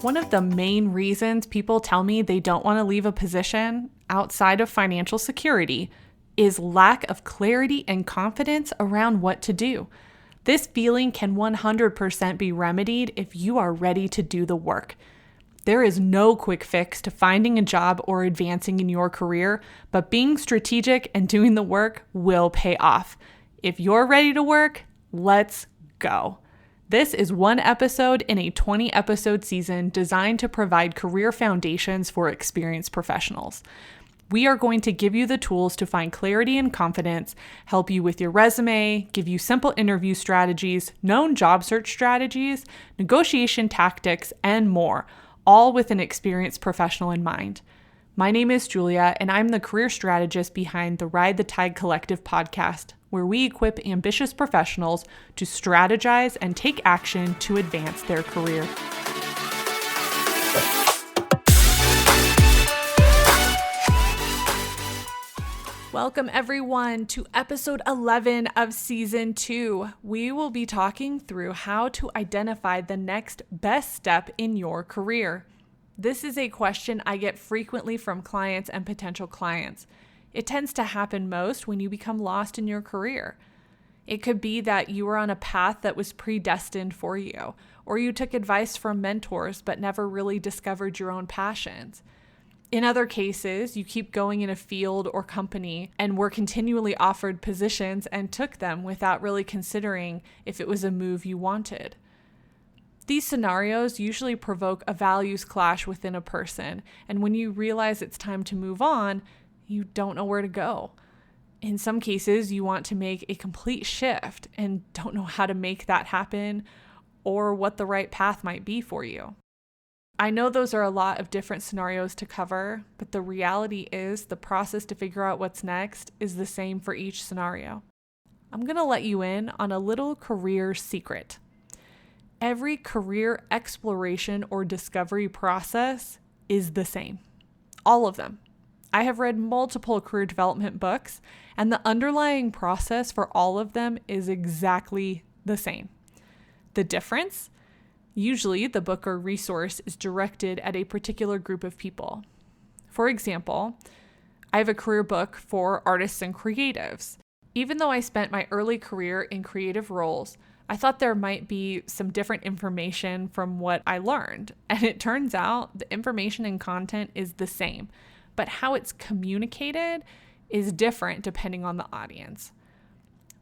One of the main reasons people tell me they don't want to leave a position outside of financial security is lack of clarity and confidence around what to do. This feeling can 100% be remedied if you are ready to do the work. There is no quick fix to finding a job or advancing in your career, but being strategic and doing the work will pay off. If you're ready to work, let's go. This is one episode in a 20-episode season designed to provide career foundations for experienced professionals. We are going to give you the tools to find clarity and confidence, help you with your resume, give you simple interview strategies, known job search strategies, negotiation tactics, and more, all with an experienced professional in mind. My name is Julia, and I'm the career strategist behind the Ride the Tide Collective podcast, where we equip ambitious professionals to strategize and take action to advance their career. Welcome everyone to episode 11 of season 2. We will be talking through how to identify the next best step in your career. This is a question I get frequently from clients and potential clients. It tends to happen most when you become lost in your career. It could be that you were on a path that was predestined for you, or you took advice from mentors but never really discovered your own passions. In other cases, you keep going in a field or company and were continually offered positions and took them without really considering if it was a move you wanted. These scenarios usually provoke a values clash within a person, and when you realize it's time to move on, you don't know where to go. In some cases, you want to make a complete shift and don't know how to make that happen or what the right path might be for you. I know those are a lot of different scenarios to cover, but the reality is the process to figure out what's next is the same for each scenario. I'm going to let you in on a little career secret. Every career exploration or discovery process is the same. All of them. I have read multiple career development books, and the underlying process for all of them is exactly the same. The difference? Usually, the book or resource is directed at a particular group of people. For example, I have a career book for artists and creatives. Even though I spent my early career in creative roles, I thought there might be some different information from what I learned, and it turns out the information and content is the same, but how it's communicated is different depending on the audience.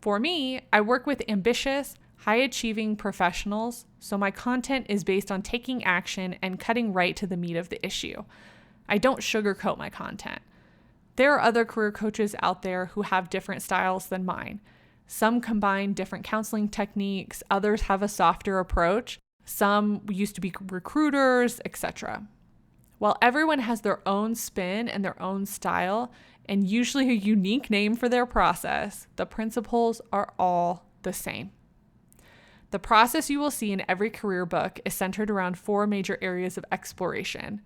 For me, I work with ambitious, high-achieving professionals, so my content is based on taking action and cutting right to the meat of the issue. I don't sugarcoat my content. There are other career coaches out there who have different styles than mine. Some combine different counseling techniques, others have a softer approach, some used to be recruiters, etc. While everyone has their own spin and their own style, and usually a unique name for their process, the principles are all the same. The process you will see in every career book is centered around 4 major areas of exploration: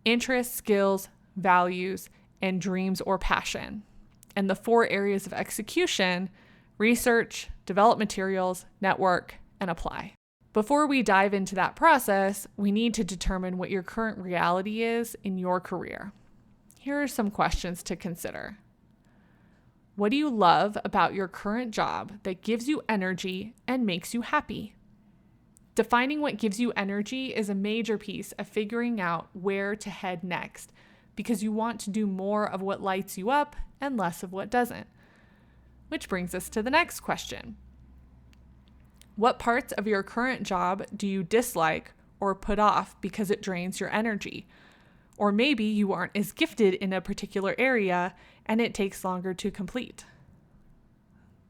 interests, skills, values, and dreams or passion. And the 4 areas of execution: research, develop materials, network, and apply. Before we dive into that process, we need to determine what your current reality is in your career. Here are some questions to consider. What do you love about your current job that gives you energy and makes you happy? Defining what gives you energy is a major piece of figuring out where to head next, because you want to do more of what lights you up and less of what doesn't. Which brings us to the next question. What parts of your current job do you dislike or put off because it drains your energy? Or maybe you aren't as gifted in a particular area and it takes longer to complete.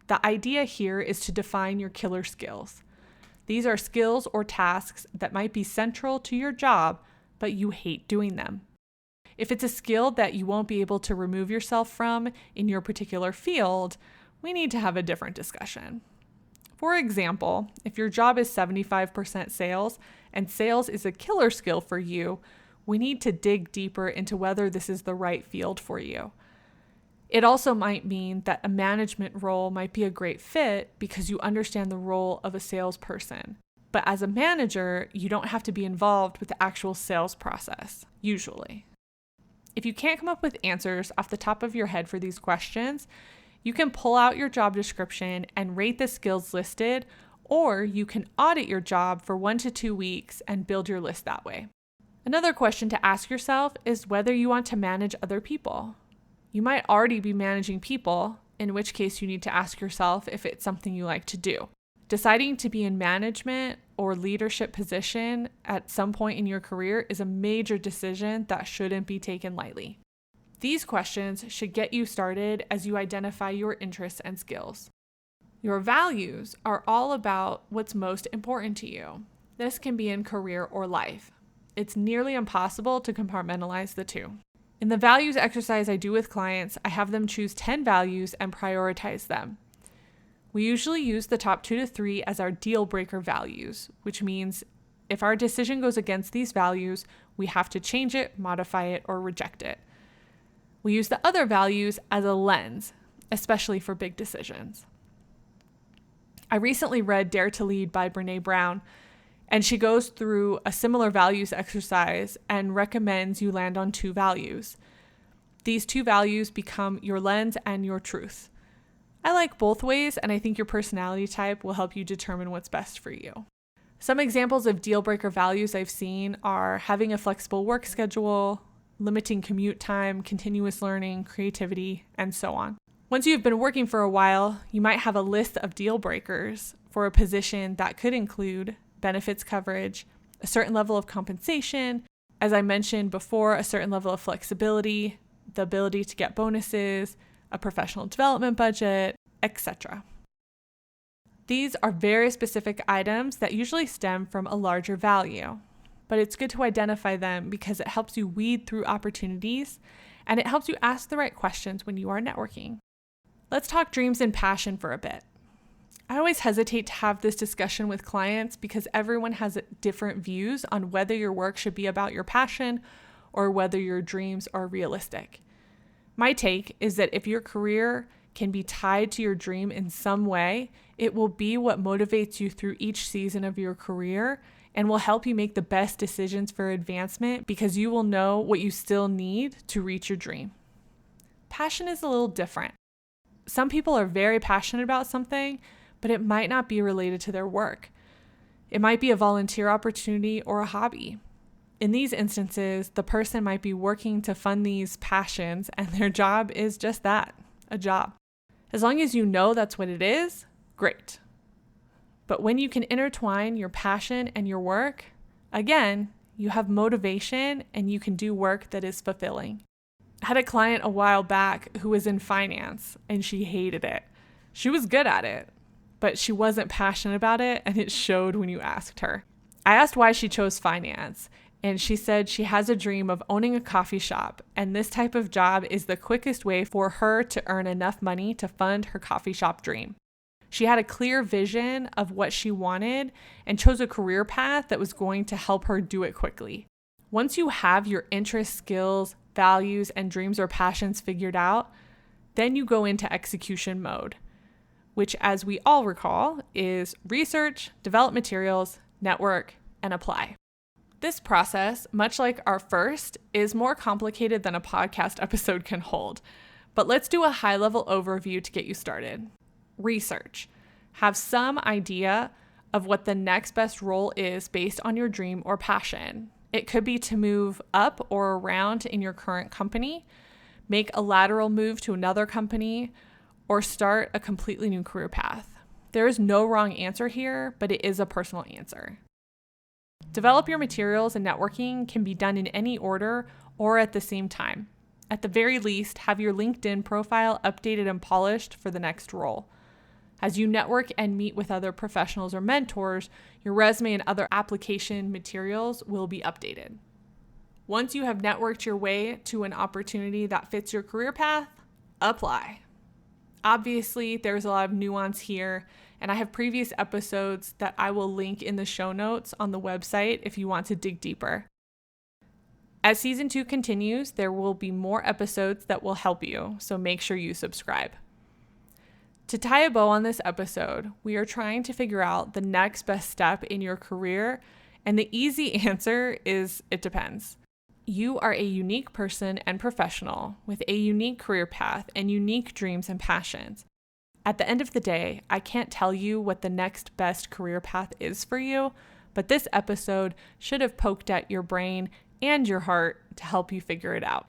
The idea here is to define your killer skills. These are skills or tasks that might be central to your job, but you hate doing them. If it's a skill that you won't be able to remove yourself from in your particular field, we need to have a different discussion. For example, if your job is 75% sales and sales is a killer skill for you, we need to dig deeper into whether this is the right field for you. It also might mean that a management role might be a great fit because you understand the role of a salesperson. But as a manager, you don't have to be involved with the actual sales process, usually. If you can't come up with answers off the top of your head for these questions, you can pull out your job description and rate the skills listed, or you can audit your job for 1 to 2 weeks and build your list that way. Another question to ask yourself is whether you want to manage other people. You might already be managing people, in which case you need to ask yourself if it's something you like to do. Deciding to be in management or leadership position at some point in your career is a major decision that shouldn't be taken lightly. These questions should get you started as you identify your interests and skills. Your values are all about what's most important to you. This can be in career or life. It's nearly impossible to compartmentalize the two. In the values exercise I do with clients, I have them choose 10 values and prioritize them. We usually use the top 2 to 3 as our deal breaker values, which means if our decision goes against these values, we have to change it, modify it, or reject it. We use the other values as a lens, especially for big decisions. I recently read Dare to Lead by Brené Brown, and she goes through a similar values exercise and recommends you land on 2 values. These 2 values become your lens and your truth. I like both ways, and I think your personality type will help you determine what's best for you. Some examples of deal breaker values I've seen are having a flexible work schedule, limiting commute time, continuous learning, creativity, and so on. Once you've been working for a while, you might have a list of deal breakers for a position that could include benefits coverage, a certain level of compensation, as I mentioned before, a certain level of flexibility, the ability to get bonuses, a professional development budget, etc. These are very specific items that usually stem from a larger value, but it's good to identify them because it helps you weed through opportunities and it helps you ask the right questions when you are networking. Let's talk dreams and passion for a bit. I always hesitate to have this discussion with clients because everyone has different views on whether your work should be about your passion or whether your dreams are realistic. My take is that if your career can be tied to your dream in some way, it will be what motivates you through each season of your career and will help you make the best decisions for advancement because you will know what you still need to reach your dream. Passion is a little different. Some people are very passionate about something, but it might not be related to their work. It might be a volunteer opportunity or a hobby. In these instances, the person might be working to fund these passions and their job is just that, a job. As long as you know that's what it is, great. But when you can intertwine your passion and your work, again, you have motivation and you can do work that is fulfilling. I had a client a while back who was in finance and she hated it. She was good at it, but she wasn't passionate about it and it showed when you asked her. I asked why she chose finance. And she said she has a dream of owning a coffee shop, and this type of job is the quickest way for her to earn enough money to fund her coffee shop dream. She had a clear vision of what she wanted and chose a career path that was going to help her do it quickly. Once you have your interests, skills, values, and dreams or passions figured out, then you go into execution mode, which, as we all recall, is research, develop materials, network, and apply. This process, much like our first, is more complicated than a podcast episode can hold. But let's do a high-level overview to get you started. Research. Have some idea of what the next best role is based on your dream or passion. It could be to move up or around in your current company, make a lateral move to another company, or start a completely new career path. There is no wrong answer here, but it is a personal answer. Develop your materials and networking can be done in any order or at the same time. At the very least, have your LinkedIn profile updated and polished for the next role. As you network and meet with other professionals or mentors, your resume and other application materials will be updated. Once you have networked your way to an opportunity that fits your career path, apply. Obviously, there's a lot of nuance here, and I have previous episodes that I will link in the show notes on the website if you want to dig deeper. As season 2 continues, there will be more episodes that will help you, so make sure you subscribe. To tie a bow on this episode, we are trying to figure out the next best step in your career, and the easy answer is it depends. You are a unique person and professional with a unique career path and unique dreams and passions. At the end of the day, I can't tell you what the next best career path is for you, but this episode should have poked at your brain and your heart to help you figure it out.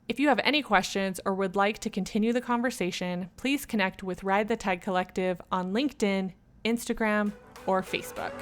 If you have any questions or would like to continue the conversation, please connect with Ride the Tide Collective on LinkedIn, Instagram, or Facebook.